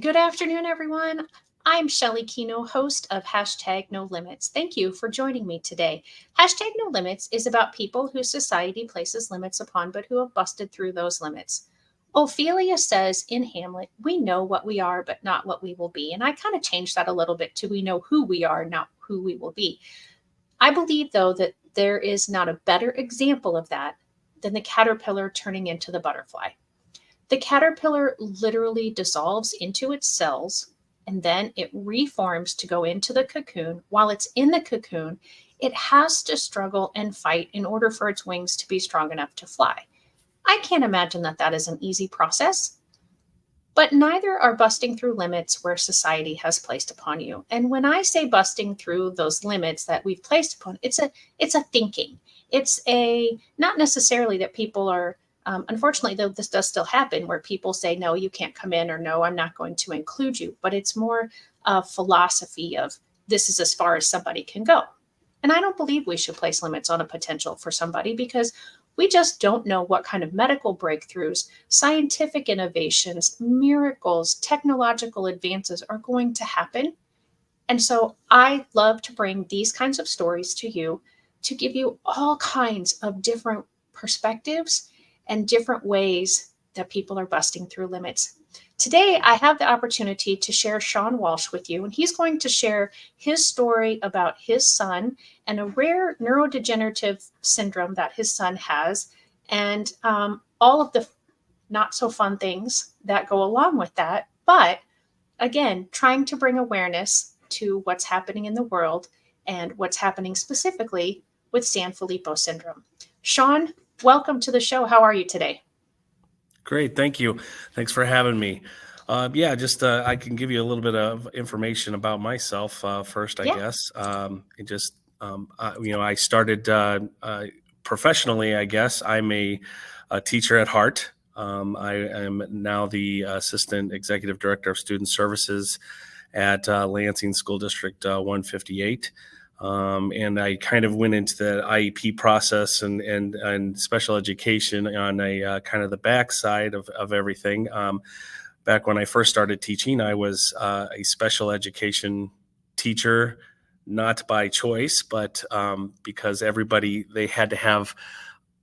Good afternoon, everyone. I'm Shelly Kino, host of Hashtag No Limits. Thank you for joining me today. Hashtag No Limits is about people whose society places limits upon, but who have busted through those limits. Ophelia says in Hamlet, we know what we are, but not what we will be. And I kind of changed that a little bit to we know who we are, not who we will be. I believe, though, that there is not a better example of that than the caterpillar turning into the butterfly. The caterpillar literally dissolves into its cells and then it reforms to go into the cocoon. While it's in the cocoon, it has to struggle and fight in order for its wings to be strong enough to fly. I can't imagine that that is an easy process, but neither are busting through limits where society has placed upon you. And when I say busting through those limits that we've placed upon, it's a thinking. It's a not necessarily that people are unfortunately, though this does still happen where people say, no, you can't come in, or no, I'm not going to include you. But it's more a philosophy of this is as far as somebody can go. And I don't believe we should place limits on a potential for somebody because we just don't know what kind of medical breakthroughs, scientific innovations, miracles, technological advances are going to happen. And so I love to bring these kinds of stories to you to give you all kinds of different perspectives and different ways that people are busting through limits. Today, I have the opportunity to share Shawn Walsh with you, and he's going to share his story about his son and a rare neurodegenerative syndrome that his son has, and all of the not so fun things that go along with that. But again, trying to bring awareness to what's happening in the world and what's happening specifically with Sanfilippo syndrome. Shawn, welcome to the show. How are you today? Great, thank you. Thanks for having me. I can give you a little bit of information about myself first, I Yeah. guess. I started professionally. I guess I'm a teacher at heart. I am now the assistant executive director of student services at Lansing School District 158. And I kind of went into the IEP process and special education on a kind of the backside of everything. Back when I first started teaching, I was a special education teacher, not by choice, but because they had to have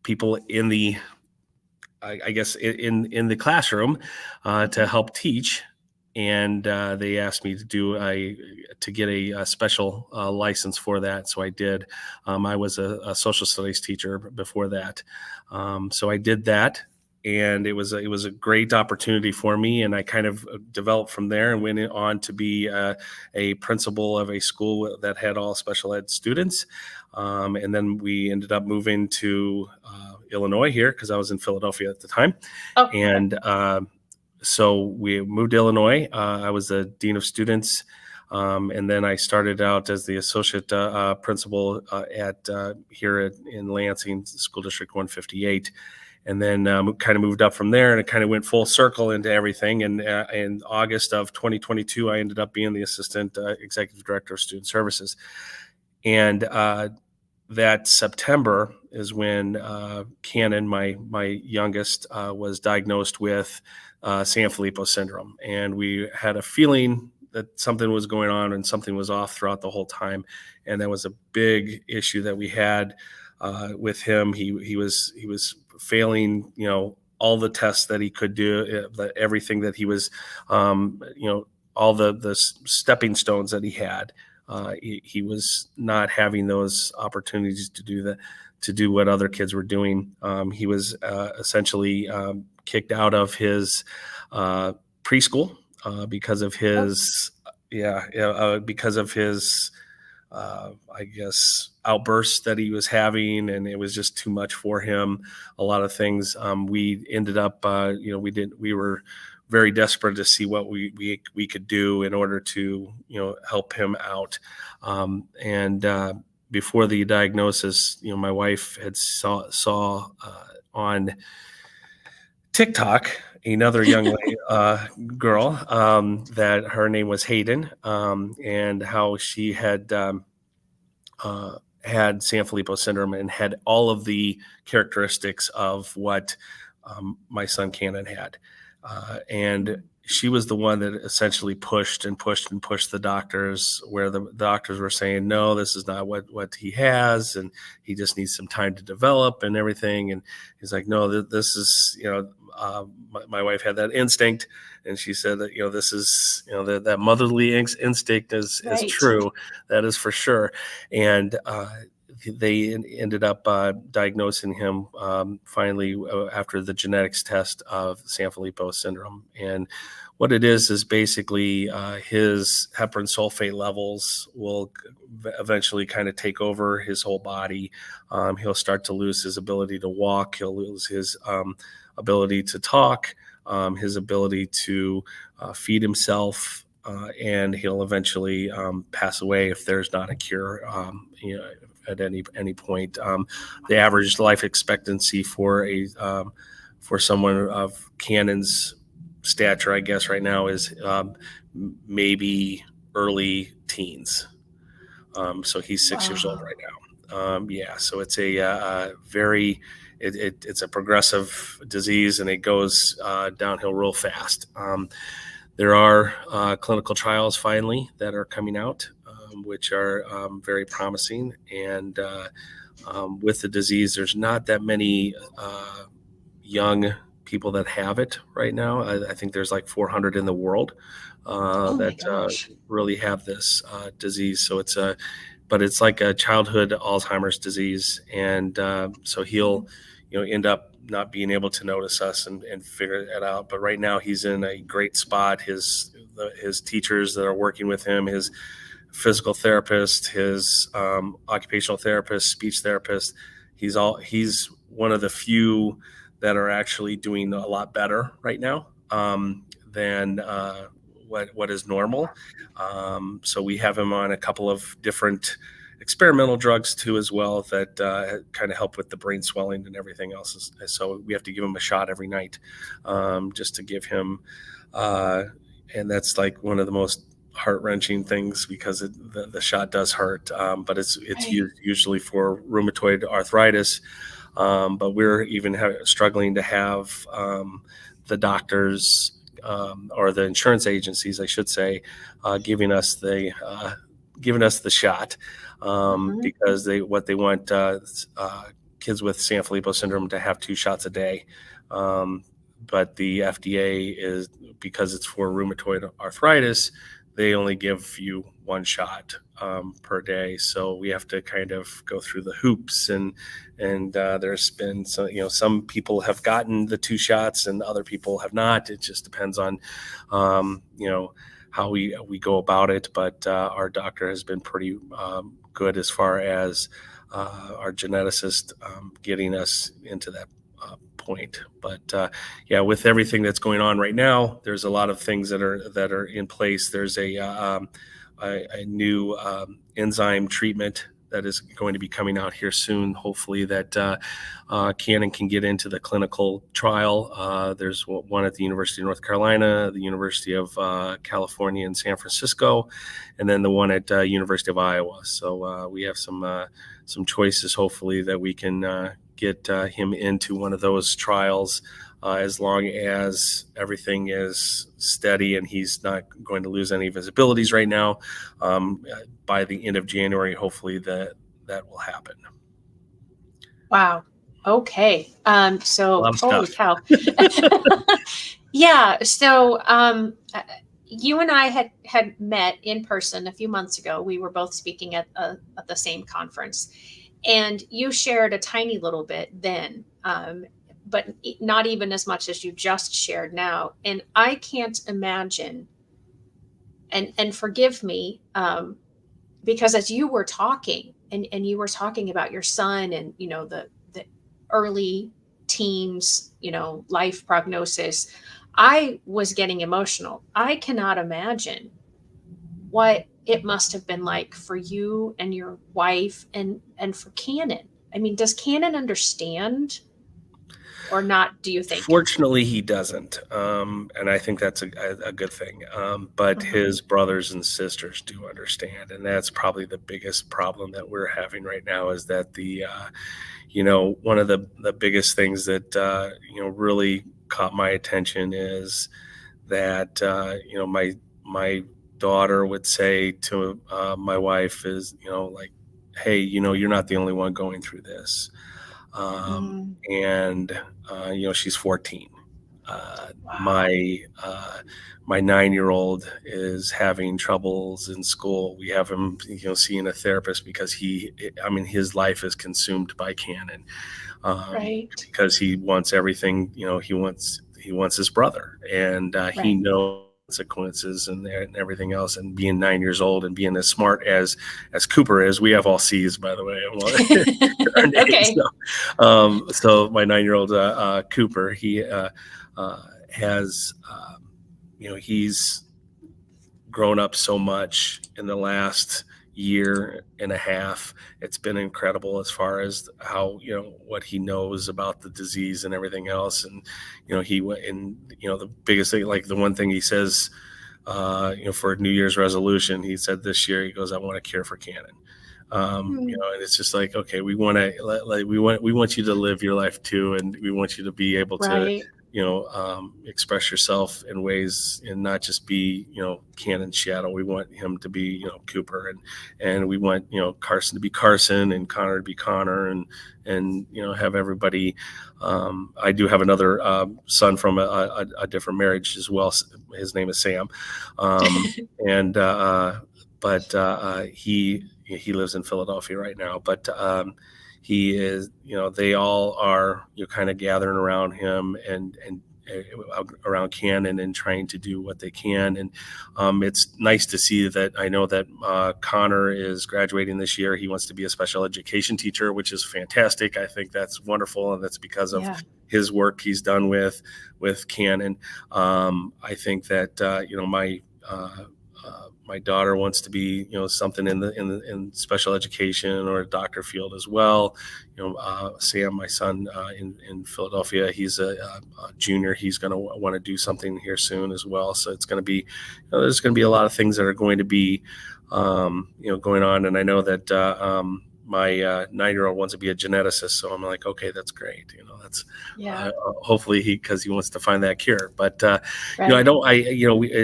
people in the, I guess, in the classroom to help teach. And they asked me to get a special license for that, so I did. I was a social studies teacher before that, so I did that, and it was a great opportunity for me. And I kind of developed from there and went on to be a principal of a school that had all special ed students. And then we ended up moving to Illinois here because I was in Philadelphia at the time, Oh, and so we moved to Illinois. I was the dean of students, and then I started out as the associate principal at here in Lansing School District 158, and then kind of moved up from there, and it kind of went full circle into everything. And in August of 2022, I ended up being the assistant executive director of student services, and that September is when Cannon, my youngest, was diagnosed with Sanfilippo syndrome. And we had a feeling that something was going on and something was off throughout the whole time. And that was a big issue that we had with him. He was failing, all the tests that he could do, everything that he was, all the stepping stones that he had. He was not having those opportunities to do that, to do what other kids were doing. He was essentially kicked out of his preschool because of oh, his I guess outbursts that he was having, and it was just too much for him. A lot of things. We ended up, we were very desperate to see what we could do in order to help him out. And before the diagnosis, my wife had saw on TikTok another young lady, girl, that her name was Hayden, and how she had had Sanfilippo syndrome and had all of the characteristics of what my son Cannon had. And she was the one that essentially pushed the doctors, where the doctors were saying, no, this is not what he has, and he just needs some time to develop and everything. And he's like, no, this is, my wife had that instinct, and she said that, this is, that motherly instinct is Right. true. That is for sure. And they ended up diagnosing him finally after the genetics test of Sanfilippo Syndrome. And what it is basically his heparan sulfate levels will eventually kind of take over his whole body. He'll start to lose his ability to walk. He'll lose his ability to talk, his ability to feed himself, and he'll eventually pass away if there's not a cure. At any point, the average life expectancy for someone of Cannon's stature, I guess, right now is maybe early teens. So he's 6 years old right now. So it's a it's a progressive disease, and it goes downhill real fast. There are clinical trials finally that are coming out, which are very promising. And with the disease, there's not that many young people that have it right now. I think there's like 400 in the world that really have this disease. So but it's like a childhood Alzheimer's disease, and so he'll end up not being able to notice us and figure it out. But right now he's in a great spot. His teachers that are working with him, his physical therapist, his occupational therapist, speech therapist, he's one of the few that are actually doing a lot better right now than what is normal. So we have him on a couple of different experimental drugs too, as well, that kind of help with the brain swelling and everything else. So we have to give him a shot every night, just to give him, and that's like one of the most heart-wrenching things, because the shot does hurt, but it's used usually for rheumatoid arthritis. But we're even struggling to have the doctors or the insurance agencies, I should say, giving us the shot, because what they want kids with Sanfilippo syndrome to have 2 shots a day. But the FDA is, because it's for rheumatoid arthritis, they only give you 1 shot per day. So we have to kind of go through the hoops, and there's been some people have gotten the 2 shots and other people have not. It just depends on how we go about it. But our doctor has been pretty good as far as our geneticist getting us into that point. But with everything that's going on right now, there's a lot of things that are in place. There's a new enzyme treatment that is going to be coming out here soon, hopefully, that Cannon can get into the clinical trial. There's one at the University of North Carolina, the University of California in San Francisco, and then the one at University of Iowa. So we have some choices, hopefully, that we can get him into one of those trials, as long as everything is steady and he's not going to lose any of his abilities right now. By the end of January, hopefully that will happen. Wow. Okay. So holy cow. Yeah. So you and I had met in person a few months ago. We were both speaking at the same conference, and you shared a tiny little bit then, but not even as much as you just shared now. And I can't imagine, and forgive me, because as you were talking and you were talking about your son and, the early teens, life prognosis, I was getting emotional. I cannot imagine what it must have been like for you and your wife and for Cannon. I mean, does Cannon understand or not, do you think? Fortunately, he doesn't. And I think that's a good thing. But his brothers and sisters do understand. And that's probably the biggest problem that we're having right now, is that one of the biggest things that, really caught my attention is that my daughter would say to my wife is, like, hey, you're not the only one going through this. Mm, And she's 14. wow. My 9-year-old is having troubles in school. We have him, seeing a therapist because his life is consumed by Canon, Right. because he wants everything. He wants his brother, and he Right. knows consequences and everything else. And being 9 years old and being as smart as Cooper is, we have all C's, by the way, our names. Okay. So my 9-year-old Cooper, he has, he's grown up so much in the last year and a half. It's been incredible as far as how, what he knows about the disease and everything else. And, he went and, the biggest thing, like the one thing he says, for New Year's resolution, he said this year, he goes, I want a cure for Canon. Mm, And it's just like, okay, we want you to live your life too. And we want you to be able to, right. express yourself in ways and not just be, Cannon's shadow. We want him to be, Cooper, and we want, Carson to be Carson and Connor to be Connor, and have everybody. I do have another son from a different marriage as well. His name is Sam, and but he lives in Philadelphia right now. But he is, they all are, kind of gathering around him and around Canon and trying to do what they can. And it's nice to see that. I know that Connor is graduating this year. He wants to be a special education teacher, which is fantastic. I think that's wonderful, and that's because of Yeah. his work he's done with Canon. I think that my daughter wants to be, something in special education or a doctor field as well. Sam, my son in Philadelphia, he's a junior. He's going to want to do something here soon as well. So it's going to be, there's going to be a lot of things that are going to be, going on. And I know that my 9-year-old wants to be a geneticist. So I'm like, okay, that's great. That's Yeah. hopefully because he wants to find that cure. But Right.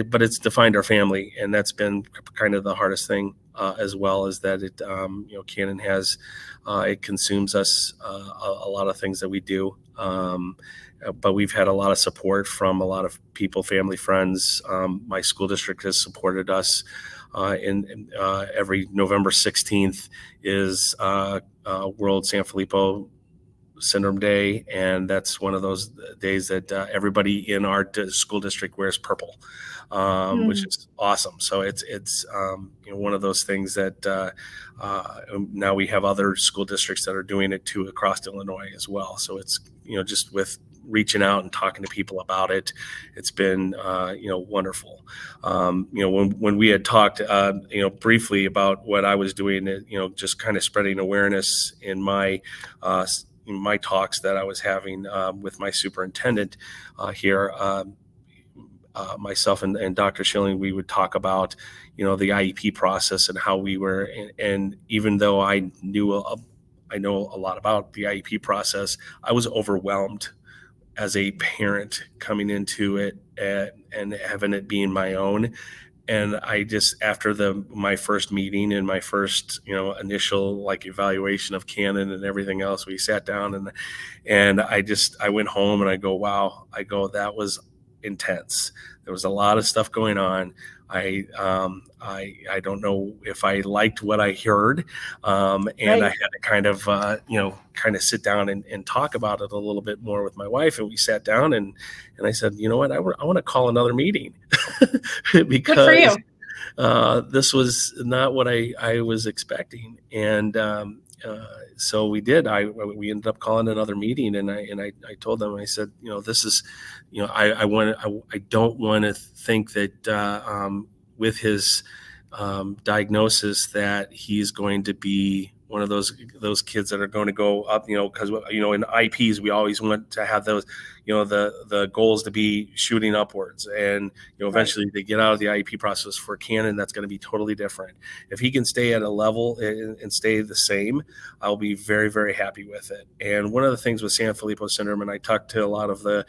but it's defined our family, and that's been kind of the hardest thing as well, is that it, Canon has, it consumes us, a lot of things that we do. But we've had a lot of support from a lot of people, family, friends. My school district has supported us. Every November 16th is World Sanfilippo Syndrome Day, and that's one of those days that everybody in our school district wears purple, which Mm, is awesome. So it's one of those things that now we have other school districts that are doing it too across Illinois as well. So it's just with reaching out and talking to people about it, it's been wonderful. When we had talked briefly about what I was doing, just kind of spreading awareness in my talks that I was having with my superintendent here. Myself and Dr. Schilling, we would talk about, the IEP process and how we were, and even though I know a lot about the IEP process, I was overwhelmed as a parent coming into it and having it being my own. And I just, after my first meeting and my first initial evaluation of Canon and everything else, we sat down and I went home and I go, wow, that was intense. There was a lot of stuff going on. I don't know if I liked what I heard, and I right. had to kind of sit down and talk about it a little bit more with my wife. And we sat down and I said, you know what, I want to call another meeting Good for because you. this was not what I was expecting. And so we did. We ended up calling another meeting, and I told them, I said, this is, I don't want to think that with his diagnosis that he's going to be one of those kids that are going to go up, because in IEPs we always want to have those, the goals to be shooting upwards, and Right. eventually they get out of the IEP process. For Canon, that's going to be totally different. If he can stay at a level and stay the same, I'll be very, very happy with it. And one of the things with Sanfilippo syndrome, and I talked to a lot of the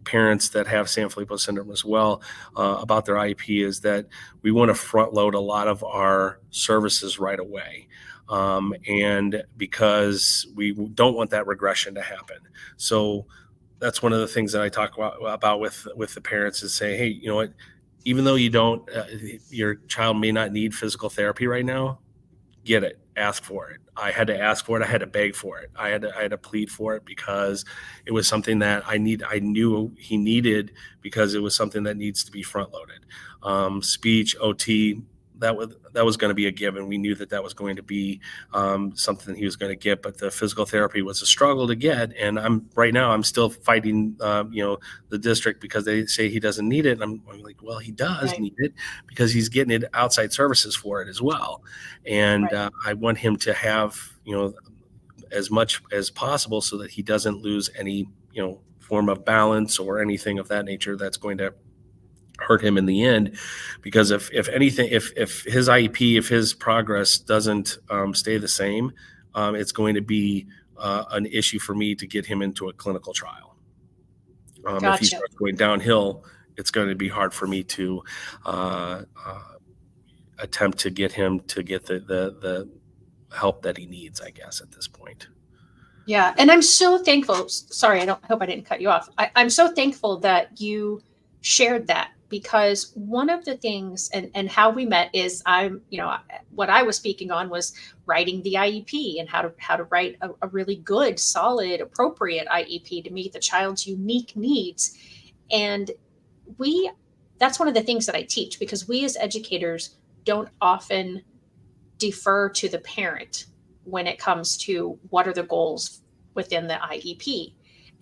parents that have Sanfilippo syndrome as well about their IEP is that we want to front load a lot of our services right away. And because we don't want that regression to happen. So that's one of the things that I talk about with the parents is say, hey, you know what, even though you don't, your child may not need physical therapy right now, get it, ask for it. I had to ask for it. I had to beg for it. I had to plead for it because it was something that I knew he needed because it was something that needs to be front loaded. Speech, OT, that was going to be a given. We knew that was going to be something he was going to get, but the physical therapy was a struggle to get. And I'm still fighting, the district because they say he doesn't need it. And I'm like, well, he does need it because he's getting it outside services for it as well. And I want him to have, as much as possible so that he doesn't lose any, form of balance or anything of that nature that's going to hurt him in the end. Because if anything, if his IEP, if his progress doesn't stay the same, it's going to be an issue for me to get him into a clinical trial. If he starts going downhill, it's going to be hard for me to attempt to get him to get the help that he needs, I guess, at this point. Yeah. And I'm so thankful. Sorry, hope I didn't cut you off. I'm so thankful that you shared that, because one of the things and how we met is what I was speaking on was writing the IEP and how to write a really good, solid, appropriate IEP to meet the child's unique needs. And that's one of the things that I teach, because we as educators don't often defer to the parent when it comes to what are the goals within the IEP.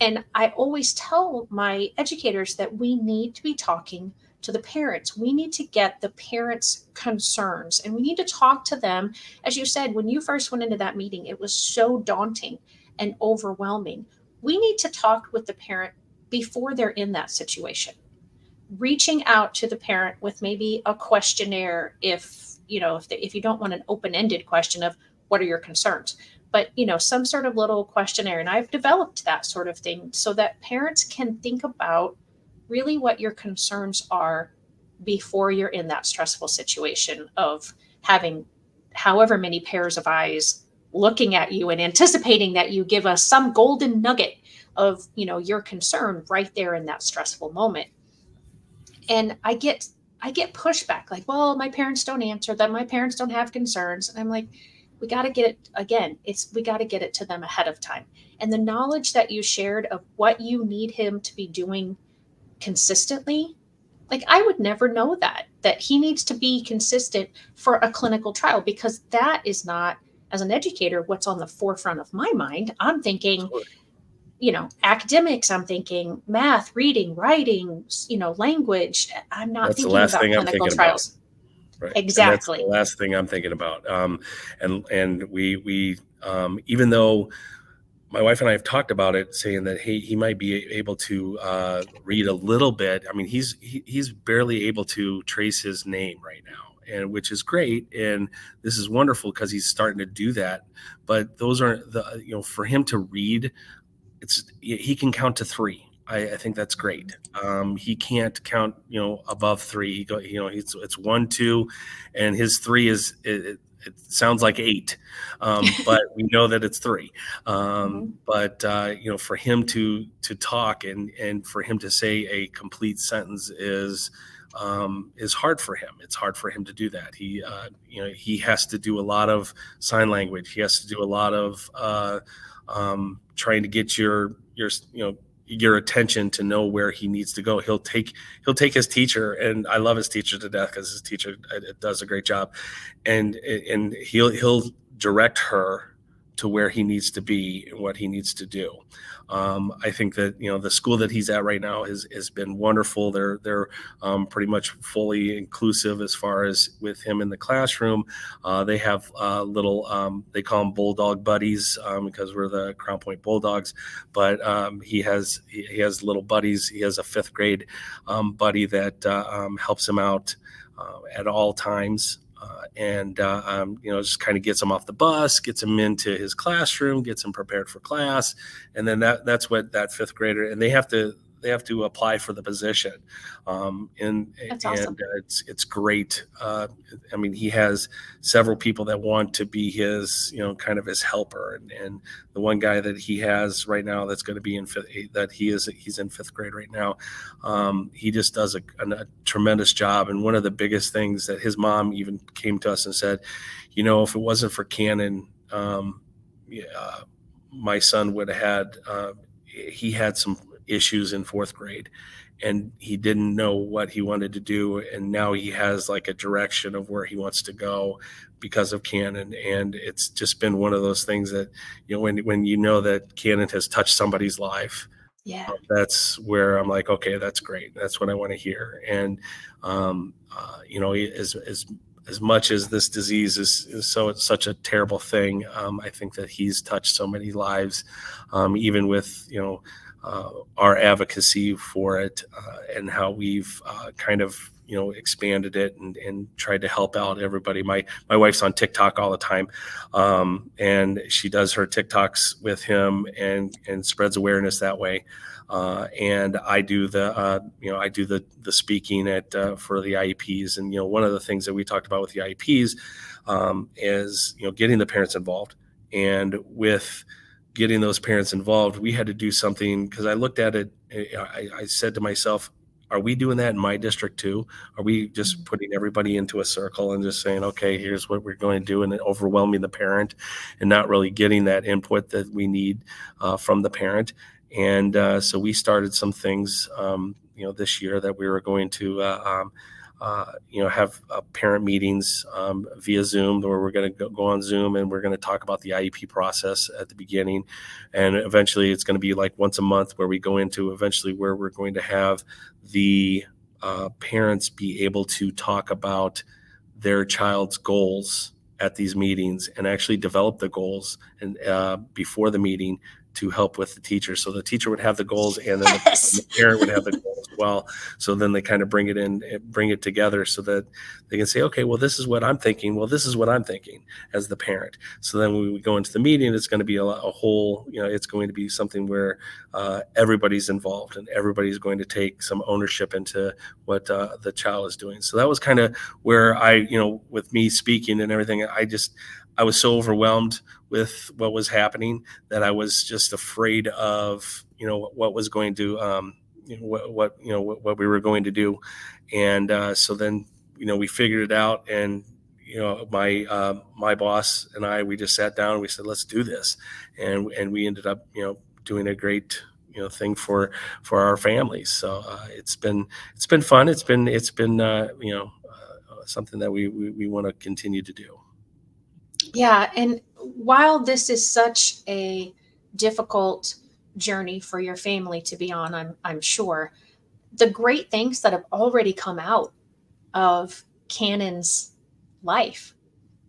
And I always tell my educators that we need to be talking to the parents. We need to get the parents' concerns, and we need to talk to them. As you said, when you first went into that meeting, it was so daunting and overwhelming. We need to talk with the parent before they're in that situation, reaching out to the parent with maybe a questionnaire if you don't want an open-ended question of what are your concerns, but some sort of little questionnaire. And I've developed that sort of thing so that parents can think about really what your concerns are before you're in that stressful situation of having however many pairs of eyes looking at you and anticipating that you give us some golden nugget of your concern right there in that stressful moment. And I get pushback like, well, my parents don't answer them, my parents don't have concerns. And I'm like, we got to get it again. We got to get it to them ahead of time. And the knowledge that you shared of what you need him to be doing consistently, like I would never know that he needs to be consistent for a clinical trial, because that is not, as an educator, what's on the forefront of my mind. I'm thinking, academics, I'm thinking math, reading, writing, language. I'm not thinking about clinical trials. Right. Exactly. And that's the last thing I'm thinking about. And we even though my wife and I have talked about it, saying that he might be able to read a little bit. I mean, he's barely able to trace his name right now, and which is great. And this is wonderful because he's starting to do that. But those aren't for him to read. He can count to 3. I think that's great. He can't count, above 3. It's 1, 2, and his 3 is it sounds like 8, but we know that it's 3. But for him to talk and for him to say a complete sentence is hard for him. It's hard for him to do that. He has to do a lot of sign language. He has to do a lot of trying to get your attention to know where he needs to go. He'll take his teacher, and I love his teacher to death because his teacher does a great job, and he'll direct her to where he needs to be and what he needs to do. I think that the school that he's at right now has been wonderful. They're pretty much fully inclusive as far as with him in the classroom. They have little they call them bulldog buddies because we're the Crown Point Bulldogs. But he has little buddies. He has a 5th grade buddy that helps him out at all times. And just kind of gets him off the bus, gets him into his classroom, gets him prepared for class. And then that's what that 5th grader, and they have to apply for the position. That's And awesome. it's great. I mean, he has several people that want to be his, kind of his helper. And the one guy that he has right now that's going to be in he's in fifth grade right now. He just does a tremendous job. And one of the biggest things that his mom even came to us and said, if it wasn't for Cannon, yeah, my son would have had, he had some issues in fourth grade, and he didn't know what he wanted to do. And now he has like a direction of where he wants to go because of Cannon. And it's just been one of those things that, when that Cannon has touched somebody's life, Yeah. that's where I'm like, okay, that's great. That's what I want to hear. And, as much as this disease is so it's such a terrible thing, I think that he's touched so many lives, even with our advocacy for it, and how we've kind of expanded it and tried to help out everybody. My wife's on TikTok all the time, and she does her TikToks with him and spreads awareness that way. And I do the speaking for the IEPs. And one of the things that we talked about with the IEPs, is getting the parents involved. And with getting those parents involved, we had to do something, because I looked at it. I said to myself, are we doing that in my district too? Are we just putting everybody into a circle and just saying, okay, here's what we're going to do, and then overwhelming the parent and not really getting that input that we need from the parent? And so we started some things, this year, that we were going to, have parent meetings via Zoom, where we're going to go on Zoom, and we're going to talk about the IEP process at the beginning. And eventually it's going to be like once a month, where we go into eventually where we're going to have the parents be able to talk about their child's goals at these meetings, and actually develop the goals and before the meeting, to help with the teacher. So the teacher would have the goals, and then the Yes. parent would have the goals as well. So then they kind of bring it together, so that they can say, okay, well, this is what I'm thinking. Well, this is what I'm thinking as the parent. So then when we go into the meeting, it's going to be a whole, it's going to be something where everybody's involved, and everybody's going to take some ownership into what the child is doing. So that was kind of where with me speaking and everything, I was so overwhelmed with what was happening, that I was just afraid of, what was going to, what we were going to do. And so then, we figured it out. And, my boss and we just sat down and we said, let's do this. And we ended up, doing a great, thing for our families. So it's been fun. It's been something that we want to continue to do. Yeah. And while this is such a difficult journey for your family to be on, I'm sure the great things that have already come out of Cannon's life,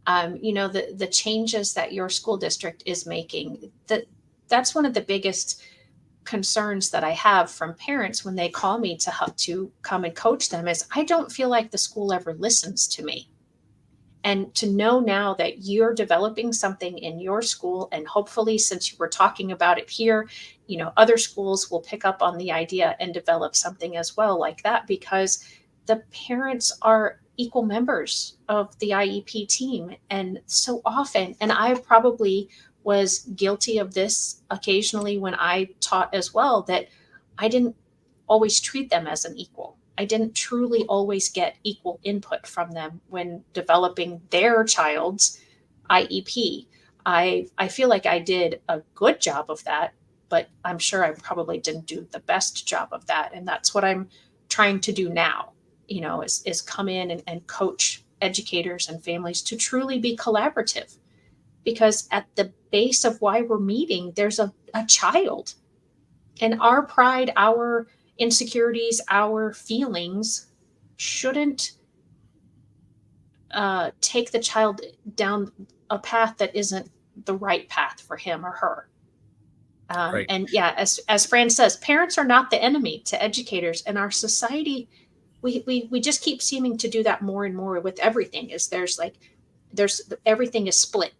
the changes that your school district is making, that's one of the biggest concerns that I have from parents when they call me to help to come and coach them, is I don't feel like the school ever listens to me. And to know now that you're developing something in your school, and hopefully, since you were talking about it here, other schools will pick up on the idea and develop something as well like that, because the parents are equal members of the IEP team. And so often, and I probably was guilty of this occasionally when I taught as well, that I didn't always treat them as an equal. I didn't truly always get equal input from them when developing their child's IEP. I feel like I did a good job of that, but I'm sure I probably didn't do the best job of that. And that's what I'm trying to do now, is come in and coach educators and families to truly be collaborative. Because at the base of why we're meeting, there's a child. And our pride, our insecurities, our feelings shouldn't take the child down a path that isn't the right path for him or her. Right. And yeah, as Fran says, parents are not the enemy to educators. And our society, we just keep seeming to do that more and more with everything. Is there's everything is split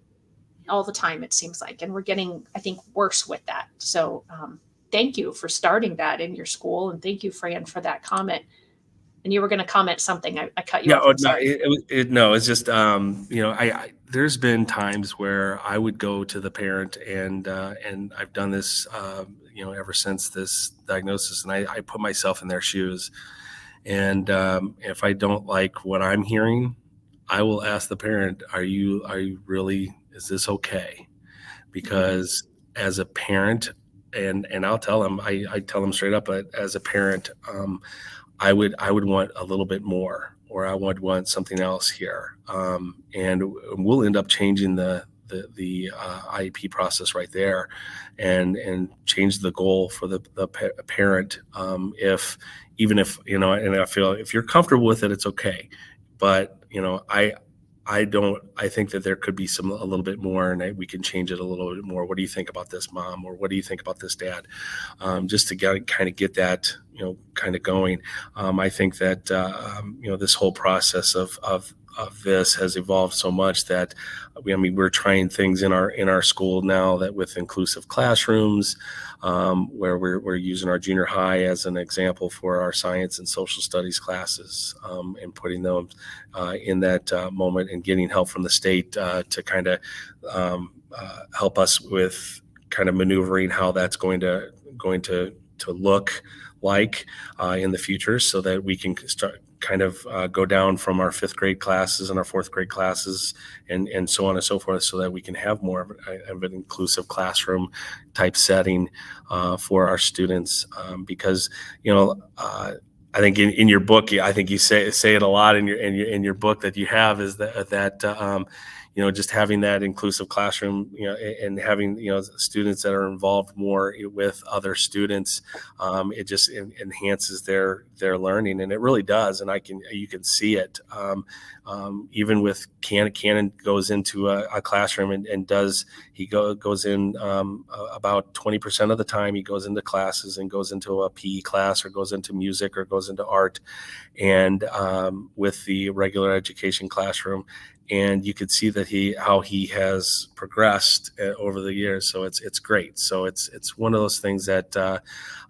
all the time, it seems like, and we're getting, I think, worse with that. So thank you for starting that in your school, and thank you, Fran, for that comment. And you were going to comment something. I cut you Yeah. off. Oh, I'm no, sorry. no, it's just, there's been times where I would go to the parent and I've done this, ever since this diagnosis, and I put myself in their shoes. And if I don't like what I'm hearing, I will ask the parent, are you really, is this okay? Because as a parent, and I'll tell them, I tell them straight up, but as a parent, I would want a little bit more, or I would want something else here, and we'll end up changing the IEP process right there, and change the goal for the parent, if even if and I feel if you're comfortable with it, it's okay, but I don't. I think that there could be a little bit more, and we can change it a little bit more. What do you think about this, mom? Or what do you think about this, dad? Just to kind of get that, kind of going. I think that this whole process of this has evolved so much that we're trying things in our school now, that with inclusive classrooms, where we're using our junior high as an example for our science and social studies classes, and putting them in that moment, and getting help from the state to kind of help us with kind of maneuvering how that's going to look like in the future, so that we can start kind of go down from our fifth grade classes and our fourth grade classes, and so on and so forth, so that we can have more of an inclusive classroom type setting for our students. Because I think in your book, I think you say it a lot in your book that you have, is that just having that inclusive classroom, and having students that are involved more with other students, it just enhances their learning, and it really does. And you can see it, even with Cannon goes into a classroom and goes in about 20% of the time. He goes into classes and goes into a PE class, or goes into music, or goes into art, and with the regular education classroom. And you could see that how he has progressed over the years. So it's great. So it's one of those things that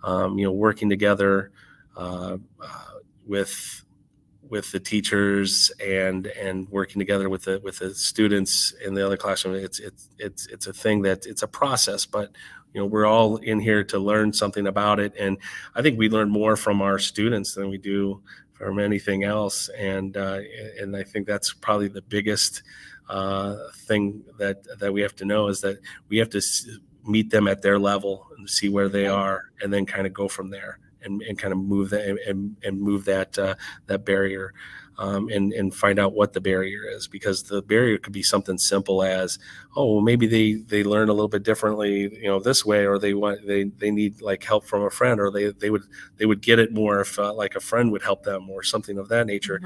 working together with the teachers, and working together with the students in the other classroom. It's a thing that it's a process, but we're all in here to learn something about it. And I think we learn more from our students than we do from anything else. And I think that's probably the biggest thing that we have to know, is that we have to meet them at their level and see where they are, and then kind of go from there, and kind of move that and move that barrier, and find out what the barrier is, because the barrier could be something simple as, oh, well, maybe they learn a little bit differently, this way, or they need like help from a friend, or they would get it more if like a friend would help them, or something of that nature.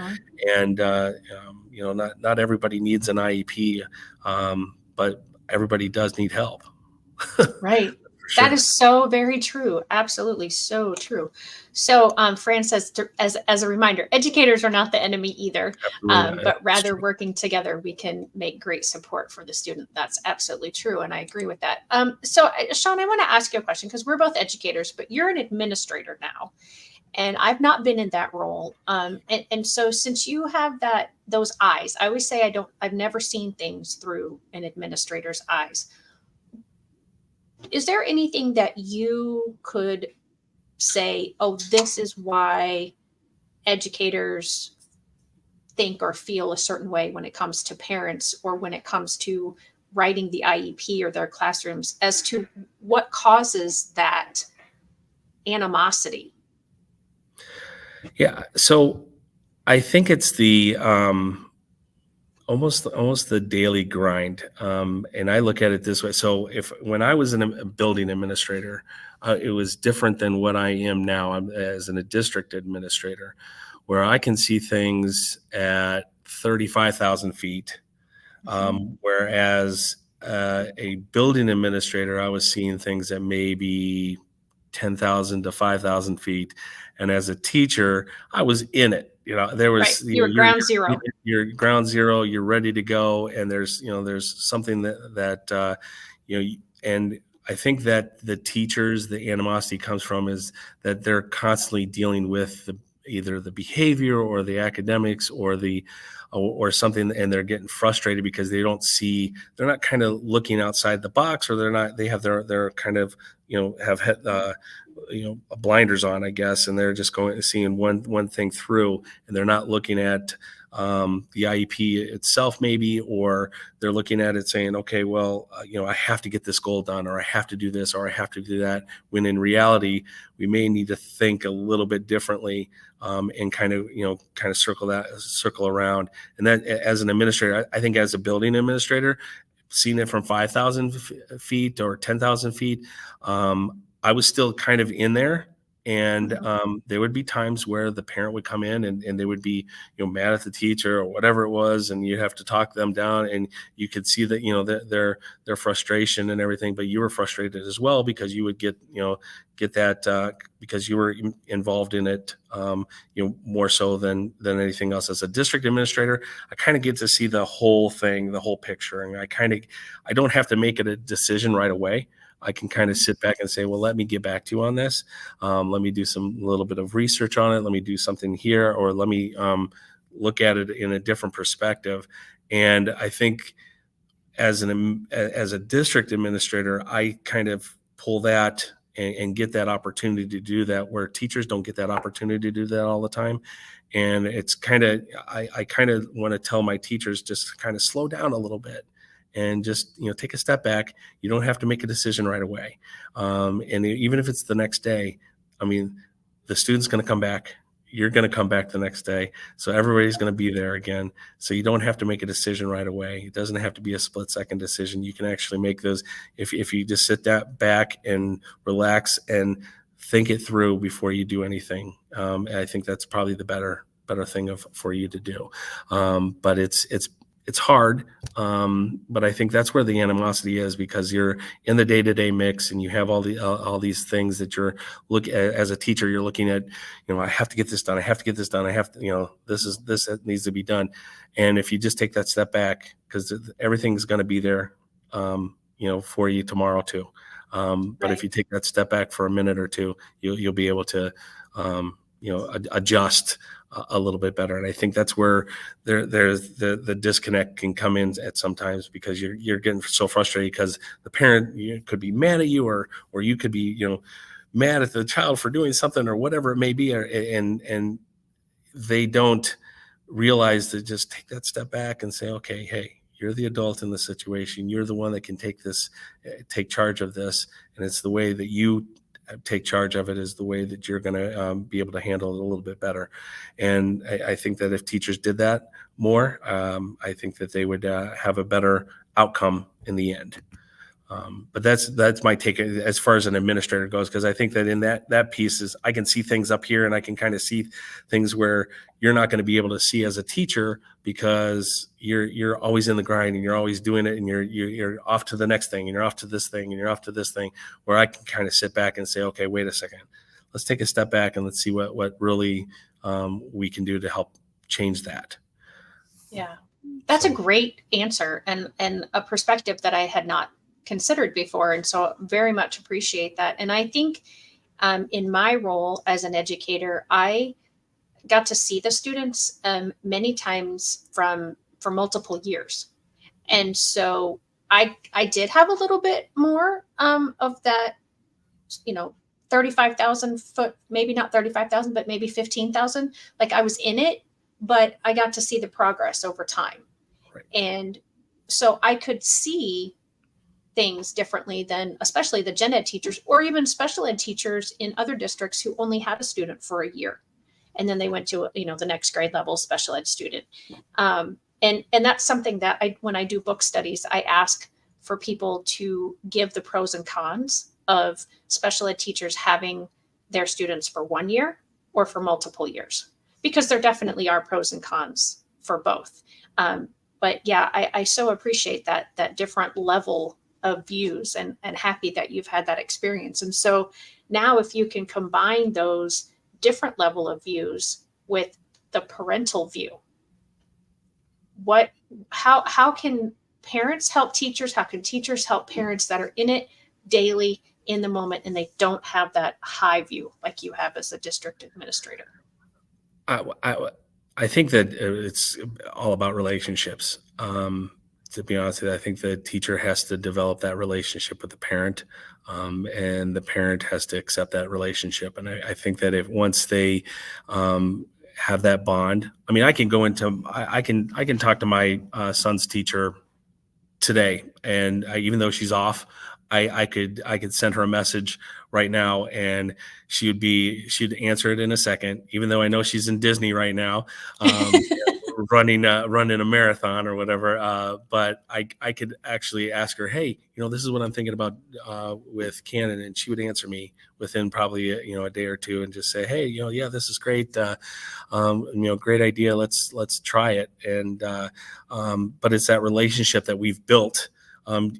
And not everybody needs an IEP, but everybody does need help. Right. Sure. That is so very true. Absolutely so true. So Fran says, as a reminder, educators are not the enemy either, but rather working together, we can make great support for the student. That's absolutely true. And I agree with that. So Shawn, I want to ask you a question, because we're both educators, but you're an administrator now. And I've not been in that role. And so since you have those eyes, I always say I've never seen things through an administrator's eyes. Is there anything that you could say, oh, this is why educators think or feel a certain way when it comes to parents, or when it comes to writing the IEP or their classrooms, as to what causes that animosity? Yeah. So I think it's the almost the daily grind, and I look at it this way. So when I was a building administrator, it was different than what I am now. I'm as a district administrator, where I can see things at 35,000 feet, whereas a building administrator, I was seeing things at maybe 10,000 to 5,000 feet. And as a teacher, I was in it. There was, right. You're ground zero. You're ground zero. You're ready to go. And there's something that and I think that the teachers, the animosity comes from is that they're constantly dealing with either the behavior or the academics or something, and they're getting frustrated because they're not kind of looking outside the box, or they have their kind of, blinders on, I guess, and they're just seeing one thing through, and they're not looking at the IEP itself, maybe, or they're looking at it saying, okay, well, I have to get this goal done, or I have to do this, or I have to do that. When in reality, we may need to think a little bit differently, and kind of circle around. And that, as an administrator, I think as a building administrator, seeing it from 5,000 feet or 10,000 feet, I was still kind of in there. And there would be times where the parent would come in, and they would be, mad at the teacher or whatever it was, and you have to talk them down, and you could see that, their frustration and everything. But you were frustrated as well, because you would get that, because you were involved in it, more so than anything else. As a district administrator, I kind of get to see the whole thing, the whole picture, and I don't have to make it a decision right away. I can kind of sit back and say, well, let me get back to you on this. Let me do a little bit of research on it. Let me do something here, or let me look at it in a different perspective. And I think as a district administrator, I kind of pull that and get that opportunity to do that, where teachers don't get that opportunity to do that all the time. And it's I kind of want to tell my teachers, just kind of slow down a little bit, and just take a step back. You don't have to make a decision right away, and even if it's the next day, I mean, the student's going to come back. You're going to come back the next day, so everybody's going to be there again. So you don't have to make a decision right away. It doesn't have to be a split-second decision. You can actually make those if you just sit that back and relax and think it through before you do anything. And I think that's probably the better thing for you to do. But it's hard, but I think that's where the animosity is, because you're in the day-to-day mix, and you have all these things that you're as a teacher, you're looking at. I have to get this done. I have to get this done. I have to. This needs to be done. And if you just take that step back, because everything's going to be there, for you tomorrow too. But if you take that step back for a minute or two, you'll be able to, adjust a little bit better. And I think that's where there's the disconnect can come in at sometimes, because you're getting so frustrated because the parent could be mad at you, or you could be, mad at the child for doing something or whatever it may be. And they don't realize to just take that step back and say, okay, hey, you're the adult in the situation. You're the one that can take charge of this. And it's the way that you take charge of it is the way that you're going to be able to handle it a little bit better. And I think that if teachers did that more, I think that they would have a better outcome in the end. But that's my take as far as an administrator goes, because I think that in that piece is, I can see things up here, and I can kind of see things where you're not going to be able to see as a teacher, because you're always in the grind, and you're always doing it, and you're off to the next thing, and you're off to this thing, and you're off to this thing, where I can kind of sit back and say, okay, wait a second, let's take a step back and let's see what really we can do to help change that. Yeah, that's a great answer, and a perspective that I had not considered before. And so very much appreciate that. And I think in my role as an educator, I got to see the students many times for multiple years. And so I did have a little bit more of that, 35,000 foot, maybe not 35,000, but maybe 15,000. Like, I was in it, but I got to see the progress over time. Right. And so I could see things differently than especially the gen ed teachers, or even special ed teachers in other districts who only had a student for a year, and then they went to the next grade level special ed student. And that's something that when I do book studies, I ask for people to give the pros and cons of special ed teachers having their students for 1 year or for multiple years, because there definitely are pros and cons for both. But yeah, I so appreciate that different level of views, and happy that you've had that experience. And so now, if you can combine those different level of views with the parental view, how can parents help teachers? How can teachers help parents that are in it? daily in the moment, and they don't have that high view like you have as a district administrator? I, I, I think that it's all about relationships. To be honest with you, I think the teacher has to develop that relationship with the parent, and the parent has to accept that relationship. And I think that if once they have that bond, I mean, I can talk to my son's teacher today, and even though she's off, I could send her a message right now, and she'd answer it in a second, even though I know she's in Disney right now, running a marathon or whatever. But I could actually ask her, hey, this is what I'm thinking about with Canon, and she would answer me within probably a day or two, and just say, hey, yeah, this is great, great idea. Let's try it. And but it's that relationship that we've built,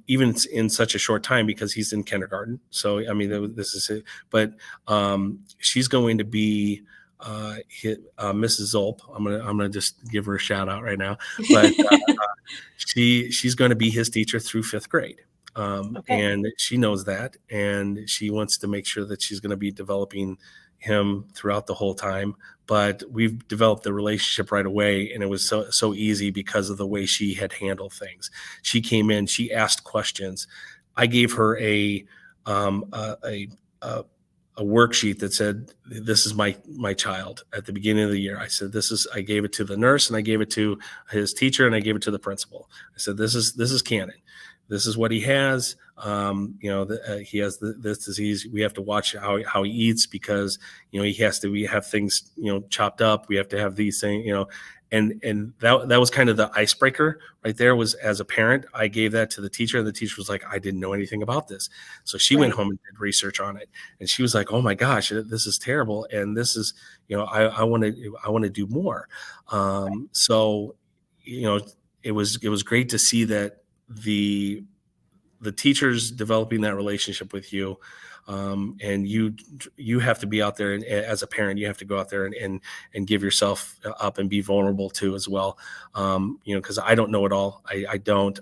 even in such a short time, because he's in kindergarten. So, I mean, this is it. But she's going to be Mrs. Zolp. I'm gonna just give her a shout out right now. But she's going to be his teacher through fifth grade. Okay. And she knows that, and she wants to make sure that she's going to be developing him throughout the whole time. But we've developed the relationship right away, and it was so easy because of the way she had handled things. She came in, she asked questions. I gave her a worksheet that said, this is my child. At the beginning of the year, I said, I gave it to the nurse, and I gave it to his teacher, and I gave it to the principal. I said, this is Canon. This is what he has. He has this disease. We have to watch how he eats, because we have things chopped up. We have to have these things, and that was kind of the icebreaker right there. Was, as a parent, I gave that to the teacher, and the teacher was like, I didn't know anything about this. So she went home and did research on it, and she was like, oh my gosh, this is terrible, and this is I want to do more. So it was great to see that the teachers developing that relationship with you, and you have to be out there, and as a parent, you have to go out there and give yourself up and be vulnerable too as well. Because I don't know it all. I don't,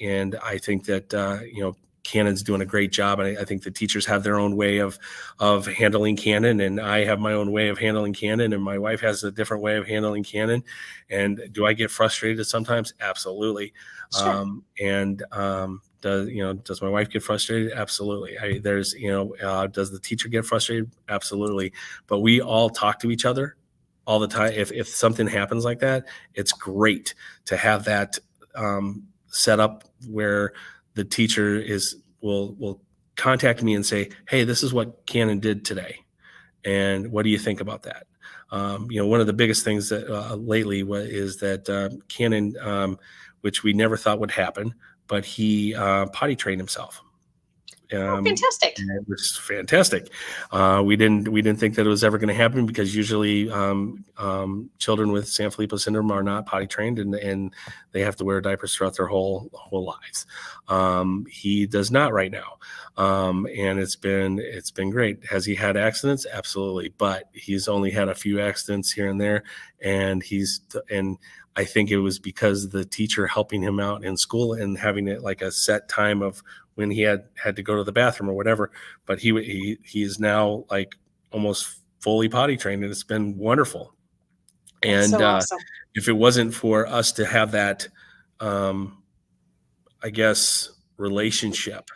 and I think that Canon's doing a great job, and I think the teachers have their own way of handling Canon, and I have my own way of handling Canon, and my wife has a different way of handling Canon. And do I get frustrated sometimes? Absolutely. Sure. Does my wife get frustrated? Absolutely. Does the teacher get frustrated? Absolutely. But we all talk to each other all the time. If something happens like that, it's great to have that set up where the teacher will contact me and say, hey, this is what Canon did today, and what do you think about that? One of the biggest things that lately is that Canon, which we never thought would happen, but he potty trained himself. Fantastic. It was fantastic. We didn't think that it was ever going to happen, because usually children with Sanfilippo syndrome are not potty trained, and they have to wear diapers throughout their whole lives. He does not right now, and it's been great. Has he had accidents? Absolutely, but he's only had a few accidents here and there, and I think it was because the teacher helping him out in school and having it like a set time of when he had to go to the bathroom or whatever. But he is now like almost fully potty trained, and it's been wonderful. That's And so awesome. if it wasn't for us to have that, I guess, relationship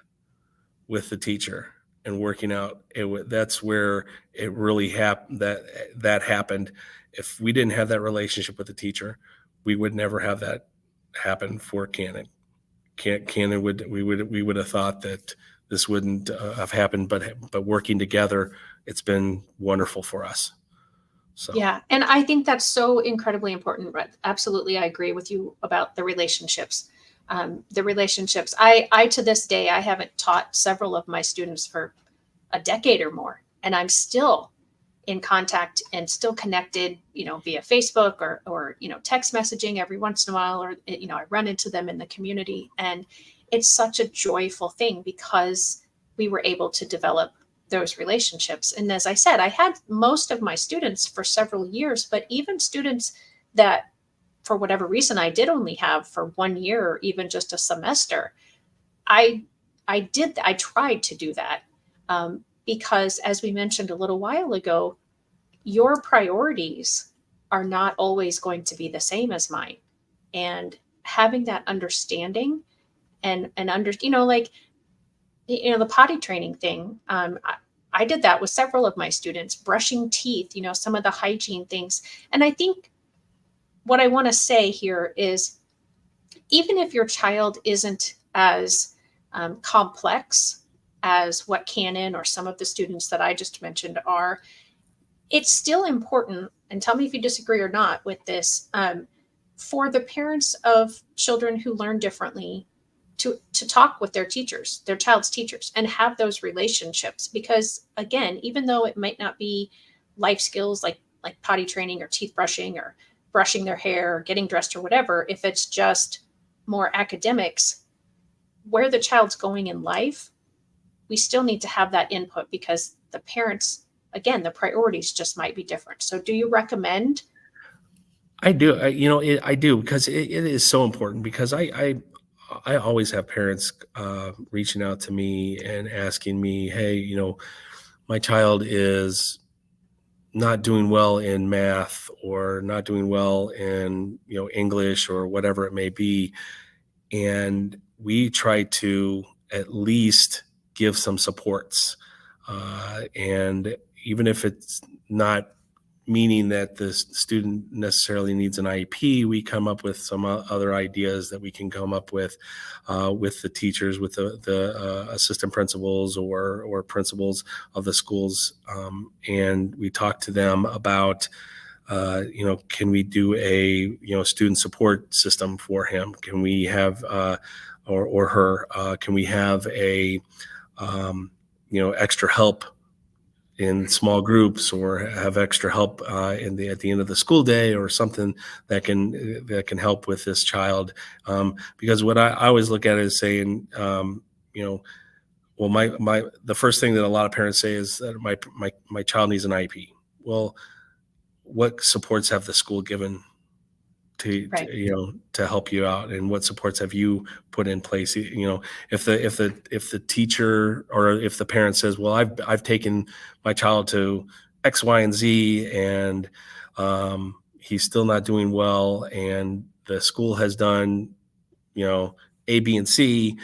with the teacher and working out, that's where it really happened. That happened. If we didn't have that relationship with the teacher, we would never have that happen for Canon. Canon we would have thought that this wouldn't have happened, but working together, it's been wonderful for us. So Yeah, and I think that's so incredibly important. But absolutely, I agree with you about the relationships. The relationships. I to this day, I haven't taught several of my students for a decade or more, and I'm still in contact and still connected, via Facebook or text messaging every once in a while, or I run into them in the community, and it's such a joyful thing because we were able to develop those relationships. And as I said, I had most of my students for several years, but even students that for whatever reason I did only have for 1 year or even just a semester, I I tried to do that, because, as we mentioned a little while ago, your priorities are not always going to be the same as mine. And having that understanding and under, like, the potty training thing, I did that with several of my students, brushing teeth, some of the hygiene things. And I think what I want to say here is, even if your child isn't as complex as what Canon or some of the students that I just mentioned are, it's still important, and tell me if you disagree or not with this, for the parents of children who learn differently to talk with their teachers, their child's teachers, and have those relationships. Because again, even though it might not be life skills like potty training or teeth brushing or brushing their hair or getting dressed or whatever, if it's just more academics, where the child's going in life, we still need to have that input, because the parents, again, the priorities just might be different. So do you recommend? I do. I do, because it is so important, because I always have parents reaching out to me and asking me, hey, my child is not doing well in math, or not doing well in, English, or whatever it may be. And we try to at least give some supports. And even if it's not meaning that the student necessarily needs an IEP, we come up with some other ideas that we can come up with the teachers, with the assistant principals or principals of the schools, and we talk to them about, can we do a student support system for him? Can we have or her? Can we have a extra help in small groups, or have extra help at the end of the school day, or something that can help with this child? Because what I always look at is saying, well, the first thing that a lot of parents say is that my child needs an IEP. Well, what supports have the school given Right. to help you out, and what supports have you put in place? If the teacher, or if the parent says, well, I've taken my child to X, Y, and Z, and he's still not doing well, and the school has done A, B, and C,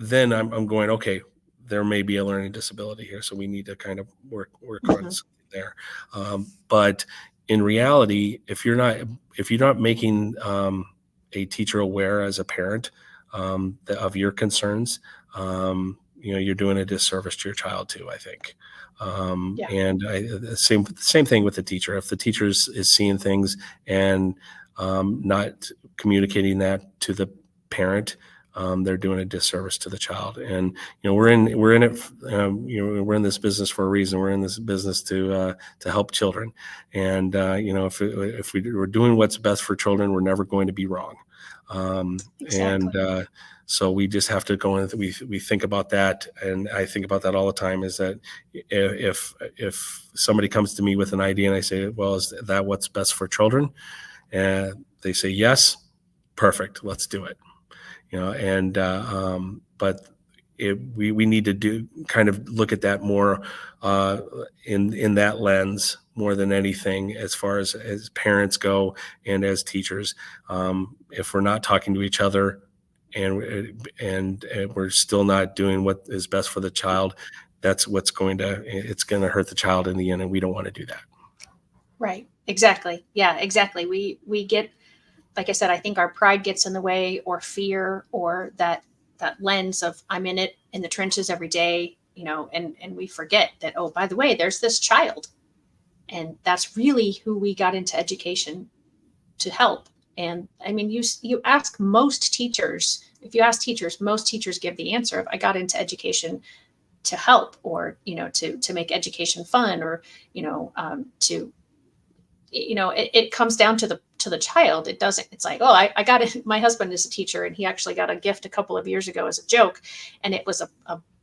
then I'm going, okay, there may be a learning disability here, so we need to kind of work on Mhm. something there. But in reality, if you're not making a teacher aware as a parent of your concerns, you're doing a disservice to your child too, I think. Yeah. And same thing with the teacher. If the teacher is seeing things and not communicating that to the parent, they're doing a disservice to the child. And we're in it. We're in this business for a reason. We're in this business to help children. And if we're doing what's best for children, we're never going to be wrong. Exactly. And so we just have to go in. We think about that, and I think about that all the time. Is that if somebody comes to me with an idea and I say, well, is that what's best for children? And they say yes, perfect, let's do it. But we need to kind of look at that more in that lens, more than anything, as far as parents go and as teachers. If we're not talking to each other, and we're still not doing what is best for the child, it's going to hurt the child in the end, and we don't want to do that. Right. Exactly. Yeah, exactly. We get, like I said, I think our pride gets in the way, or fear, or that lens of, I'm in it in the trenches every day, and we forget that, oh, by the way, there's this child. And that's really who we got into education to help. And I mean, you ask most teachers, if you ask teachers, most teachers give the answer of, I got into education to help, or to make education fun, or to it comes down to the child. It doesn't, it's like, oh, I got it. My husband is a teacher, and he actually got a gift a couple of years ago as a joke, and it was a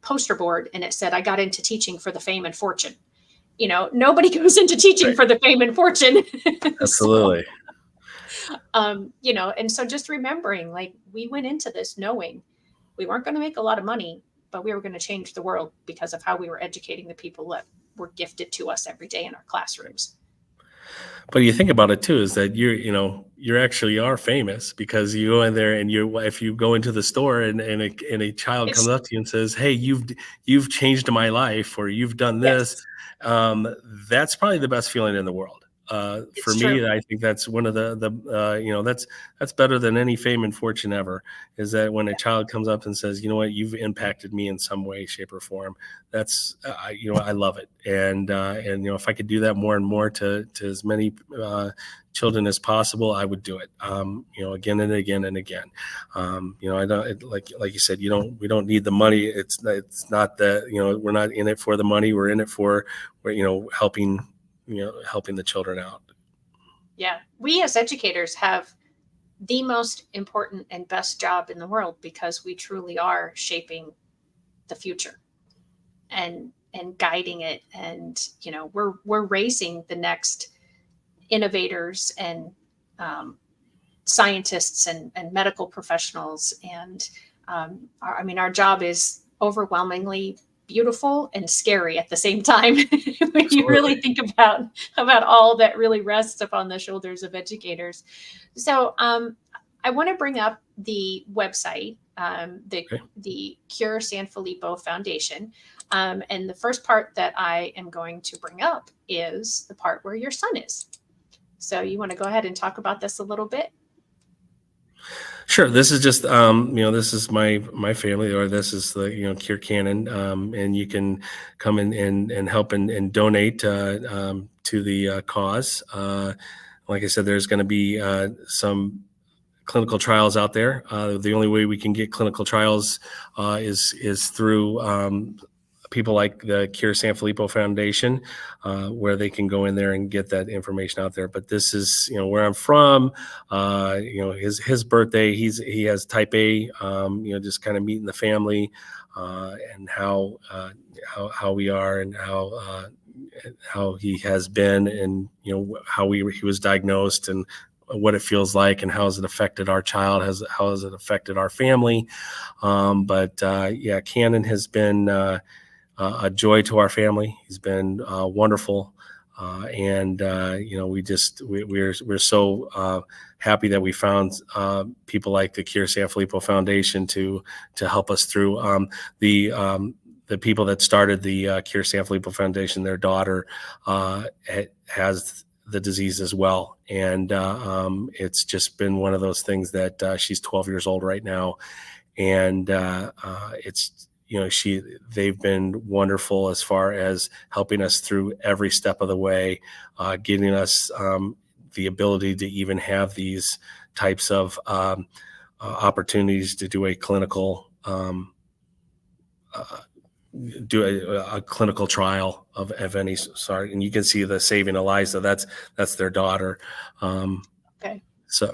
poster board, and it said, I got into teaching for the fame and fortune. Nobody goes into teaching Right. for the fame and fortune. So, Absolutely. and so just remembering, like, we went into this knowing We weren't going to make a lot of money, but we were going to change the world because of how we were educating the people that were gifted to us every day in our classrooms. But you think about it too, is that you actually are famous because you go in there and if you go into the store and a child comes It's up to you and says, "Hey, you've changed my life," or "You've done this," yes, um, that's probably the best feeling in the world. For it's true. me, I think that's one of that's better than any fame and fortune ever. Is that when a child comes up and says, "You know what, you've impacted me in some way, shape, or form." That's I love it, and if I could do that more and more to as many children as possible, I would do it. Again and again and again. I don't like you said. We don't need the money. It's not that we're not in it for the money. We're in it for helping helping the children out. Yeah. We as educators have the most important and best job in the world because we truly are shaping the future and guiding it. And, we're raising the next innovators and scientists and medical professionals. And our job is overwhelmingly beautiful and scary at the same time when you Absolutely. really think about all that really rests upon the shoulders of educators. So I want to bring up the website, Okay. the Cure Sanfilippo Foundation. And the first part that I am going to bring up is the part where your son is. So you want to go ahead and talk about this a little bit? Sure. This is just this is my family, or this is the Cure Cannon, and you can come in and help and donate to the cause. Like I said, there's going to be some clinical trials out there. The only way we can get clinical trials is through people like the Cure Sanfilippo Foundation, where they can go in there and get that information out there. But this is, where I'm from. His birthday. He has type A. Just kind of meeting the family, and how we are, and how he has been, and how he was diagnosed, and what it feels like, and how has it affected our child, how has it affected our family. But Cannon has been a joy to our family. He's been wonderful, and we're so happy that we found people like the Cure Sanfilippo Foundation to help us through. The people that started the Cure Sanfilippo Foundation, their daughter has the disease as well, and it's just been one of those things that she's 12 years old right now, and it's they've been wonderful as far as helping us through every step of the way, getting us the ability to even have these types of opportunities to do a clinical clinical trial of any sort. And you can see the saving Eliza. That's their daughter. Okay. So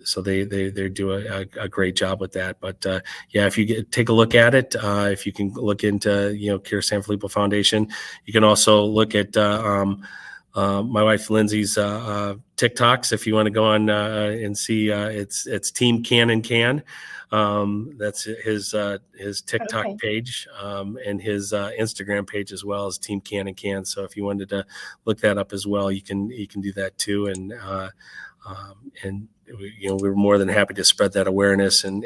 so they do a great job with that. But if you take a look at it, if you can look into Cure Sanfilippo Foundation, you can also look at my wife Lindsay's TikToks. If you want to go on and see, it's Team Cannon Can. That's his TikTok Okay. page, and his Instagram page as well as Team Cannon Can. So if you wanted to look that up as well, you can do that too. And we're more than happy to spread that awareness. And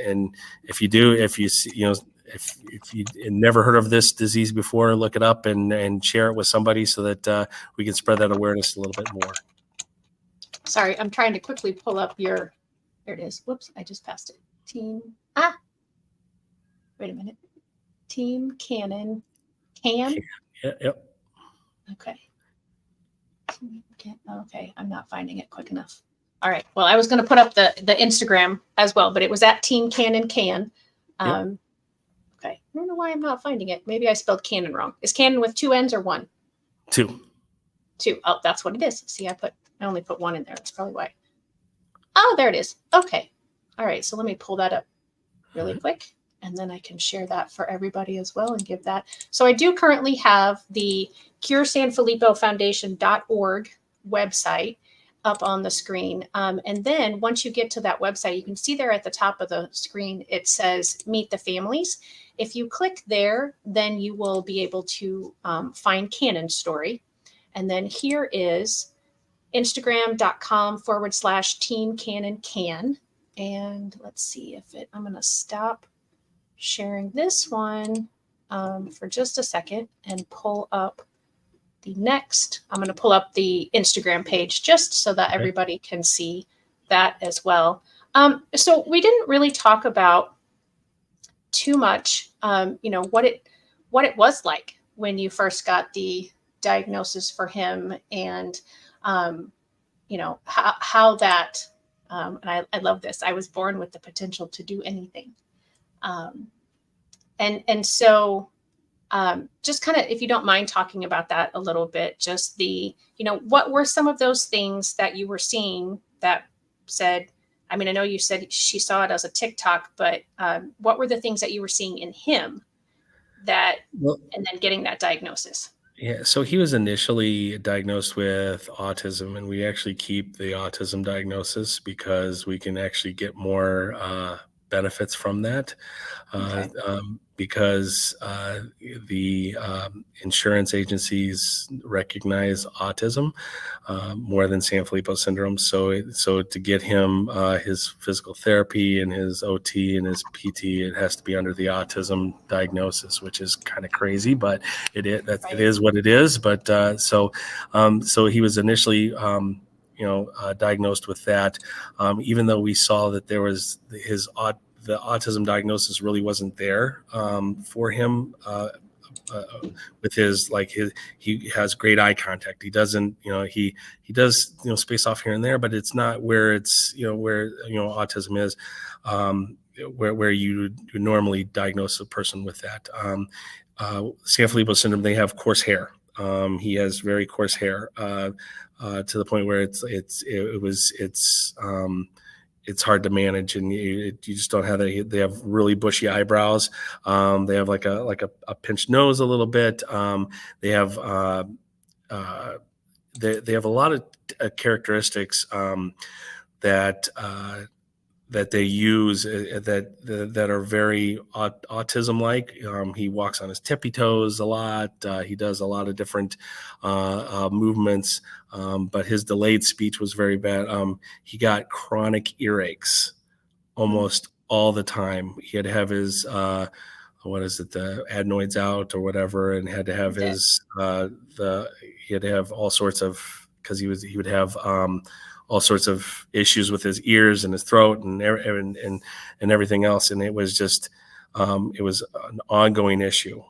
if you see, if you never heard of this disease before, look it up and share it with somebody so that we can spread that awareness a little bit more. Sorry, I'm trying to quickly pull up there it is. Whoops, I just passed it. Wait a minute. Team Cannon Can. Yeah, yep. Okay. Okay, I'm not finding it quick enough. All right. Well, I was going to put up the Instagram as well, but it was at Team Cannon Can. Okay. I don't know why I'm not finding it. Maybe I spelled Cannon wrong. Is Cannon with 2 N's or 1? 2. 2. Oh, that's what it is. See, I only put 1 in there. That's probably why. Oh, there it is. Okay. All right. So let me pull that up really quick, and then I can share that for everybody as well and give that. So I do currently have the CureSanFilippoFoundation.org website. up on the screen. And then once you get to that website, you can see there at the top of the screen, it says Meet the Families. If you click there, then you will be able to find Cannon's story. And then here is Instagram.com/Team Cannon Can. And let's see if I'm going to stop sharing this one for just a second and pull up the next. I'm going to pull up the Instagram page just so that everybody can see that as well. So we didn't really talk about too much, what it was like when you first got the diagnosis for him, and how that. And I love this. I was born with the potential to do anything, and so. Just kind of, if you don't mind talking about that a little bit, just what were some of those things that you were seeing that said, I mean, I know you said she saw it as a TikTok, but what were the things that you were seeing in him and then getting that diagnosis? Yeah, so he was initially diagnosed with autism, and we actually keep the autism diagnosis because we can actually get more benefits from that. Okay. Because the insurance agencies recognize autism more than Sanfilippo Syndrome. So to get him his physical therapy and his OT and his PT, it has to be under the autism diagnosis, which is kind of crazy, but it is what it is. But so he was initially diagnosed with that, even though we saw that there was the autism diagnosis really wasn't there for him with he has great eye contact. He doesn't, he does, space off here and there, but it's not where it's, where, autism is, where you normally diagnose a person with that. Sanfilippo syndrome, they have coarse hair. He has very coarse hair to the point where it's hard to manage, and you just don't have that. They have really bushy eyebrows. They have like a pinched nose a little bit. They have they have a lot of characteristics that they use that are very autism-like. He walks on his tippy toes a lot. He does a lot of different movements, but his delayed speech was very bad. He got chronic earaches almost all the time. He had to have his the adenoids out or whatever, and had to have his he had to have all sorts of, because he would have all sorts of issues with his ears and his throat and everything else. And it was just, it was an ongoing issue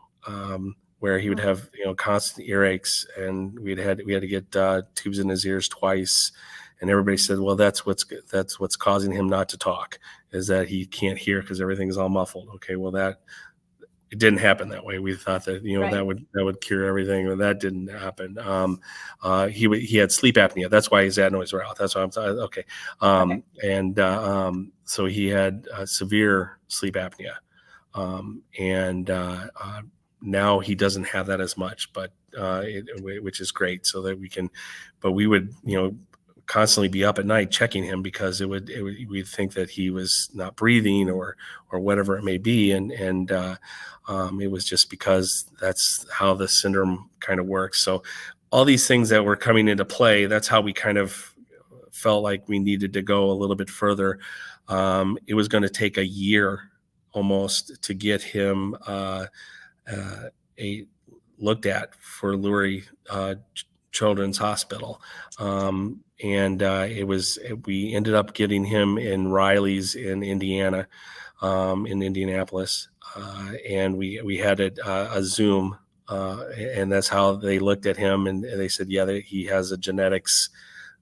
where he would have, constant earaches, and we had to get tubes in his ears twice. And everybody said, well, that's what's causing him not to talk, is that he can't hear because everything is all muffled. Okay, well, it didn't happen that way. We thought that Right. that would cure everything, but that didn't happen. He had sleep apnea. That's why his adenoids were out. That's why I'm saying, okay. And so he had severe sleep apnea, and now he doesn't have that as much, but which is great. So that we would constantly be up at night checking him, because we'd think that he was not breathing or whatever it may be, and it was just because that's how the syndrome kind of works. So all these things that were coming into play, that's how we kind of felt like we needed to go a little bit further. It was going to take a year almost to get him looked at for Lurie Children's Hospital. And we ended up getting him in Riley's in Indiana, in Indianapolis. And we had a Zoom, and that's how they looked at him. And they said, yeah, he has a genetics.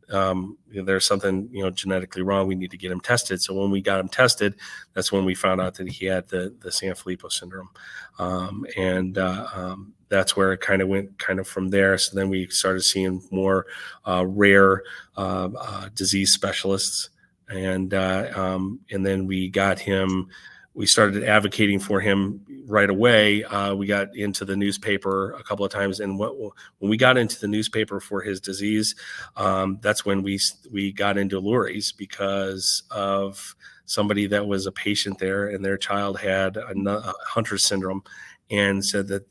There's something, genetically wrong. We need to get him tested. So when we got him tested, that's when we found out that he had the Sanfilippo syndrome. And that's where it kind of went from there. So then we started seeing more rare disease specialists. And then we got him we started advocating for him right away. We got into the newspaper a couple of times, and when we got into the newspaper for his disease, that's when we got into Lurie's, because of somebody that was a patient there, and their child had a Hunter syndrome, and said that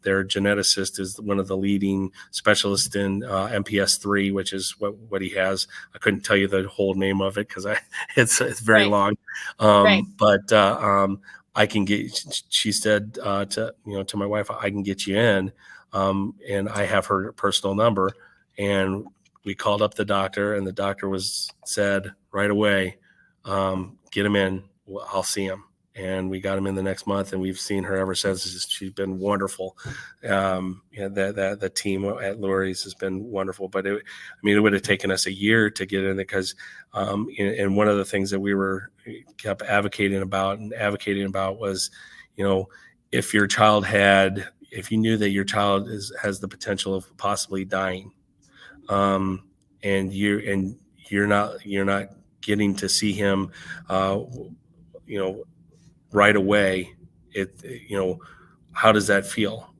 their geneticist is one of the leading specialists in MPS3, which is what he has. I couldn't tell you the whole name of it because it's very long. But I can get. She said to my wife, I can get you in, and I have her personal number. And we called up the doctor, and the doctor said right away, get him in. I'll see him. And we got him in the next month, and we've seen her ever since. She's been wonderful. The team at Lurie's has been wonderful. But it would have taken us a year to get in there, because, and one of the things that we kept advocating about was, if you knew that your child has the potential of possibly dying, and you're not getting to see him, right away, how does that feel,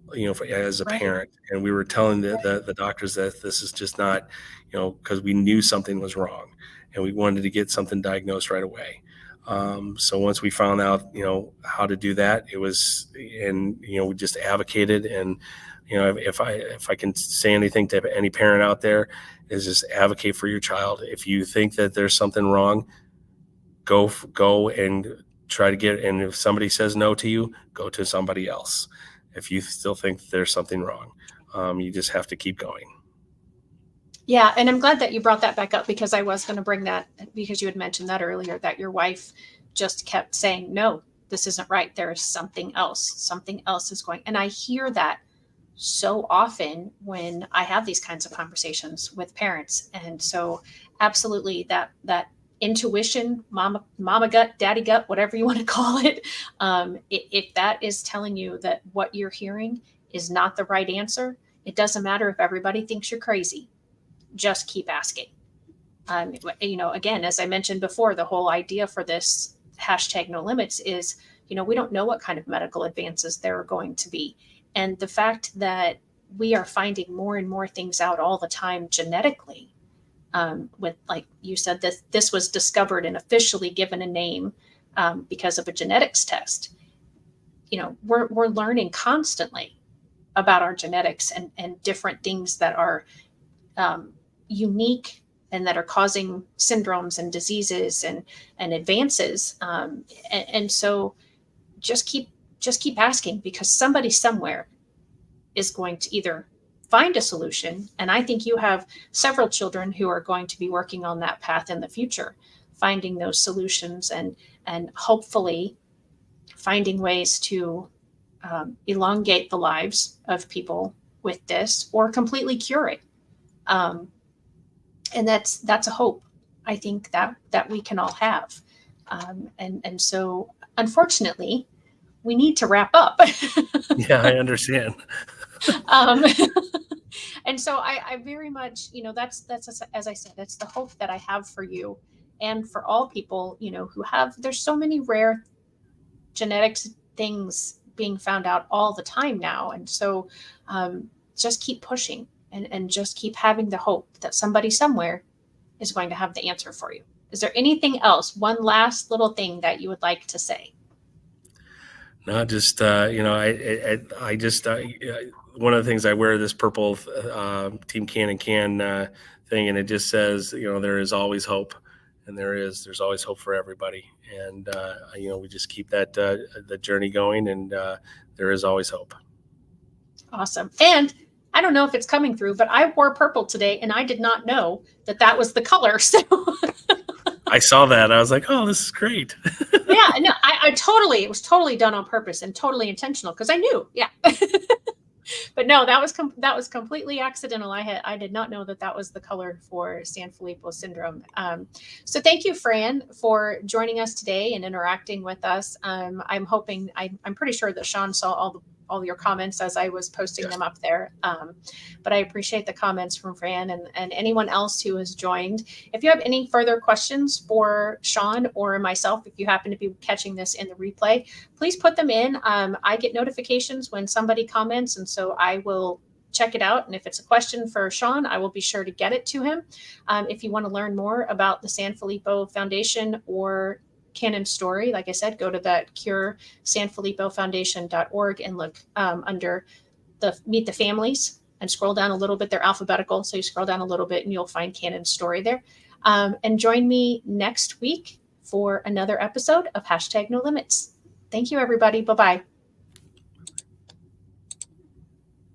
as a parent? And we were telling the doctors that this is just not, because we knew something was wrong, and we wanted to get something diagnosed right away. So once we found out, how to do that, we just advocated. And, if I can say anything to any parent out there, is just advocate for your child. If you think that there's something wrong, go and try to get, and if somebody says no to you, go to somebody else. If you still think there's something wrong, you just have to keep going. Yeah. And I'm glad that you brought that back up, because I was going to bring that, because you had mentioned that earlier, that your wife just kept saying, no, this isn't right. There is something else. Something else is going. And I hear that so often when I have these kinds of conversations with parents. And so absolutely that intuition, mama gut, daddy gut, whatever you want to call it. If that is telling you that what you're hearing is not the right answer, it doesn't matter if everybody thinks you're crazy. Just keep asking. Again, as I mentioned before, the whole idea for this #NoLimits is, we don't know what kind of medical advances there are going to be. And the fact that we are finding more and more things out all the time genetically, with, like you said, this was discovered and officially given a name because of a genetics test. We're learning constantly about our genetics and different things that are unique and that are causing syndromes and diseases and advances. And so just keep asking, because somebody somewhere is going to either find a solution. And I think you have several children who are going to be working on that path in the future, finding those solutions and hopefully finding ways to elongate the lives of people with this, or completely cure it. And that's a hope, I think, that we can all have. And so unfortunately, we need to wrap up. Yeah, I understand. And so I very much, that's, as I said, that's the hope that I have for you and for all people, there's so many rare genetics things being found out all the time now. And so just keep pushing and just keep having the hope that somebody somewhere is going to have the answer for you. Is there anything else, one last little thing that you would like to say? No, just, I just, one of the things, I wear this purple Team Can thing, and it just says, there is always hope, and there's always hope for everybody. And, we just keep that, the journey going, and there is always hope. Awesome. And I don't know if it's coming through, but I wore purple today, and I did not know that was the color. So I saw that. I was like, oh, this is great. Yeah, no, it was totally done on purpose and totally intentional, because I knew. Yeah. But But no, that was completely accidental. I did not know that was the color for Sanfilippo syndrome. So thank you, Fran, for joining us today and interacting with us. I'm pretty sure that Shawn saw all your comments as I was posting them up there. But I appreciate the comments from Fran and anyone else who has joined. If you have any further questions for Shawn or myself, if you happen to be catching this in the replay, please put them in. I get notifications when somebody comments, and so I will check it out. And if it's a question for Shawn, I will be sure to get it to him. If you want to learn more about the Sanfilippo Foundation or Canon story, like I said, go to that curesanfilippofoundation.org and look under the Meet the Families and scroll down a little bit. They're alphabetical, so you scroll down a little bit and you'll find Canon's story there. And join me next week for another episode of #NoLimits. Thank you, everybody. Bye-bye.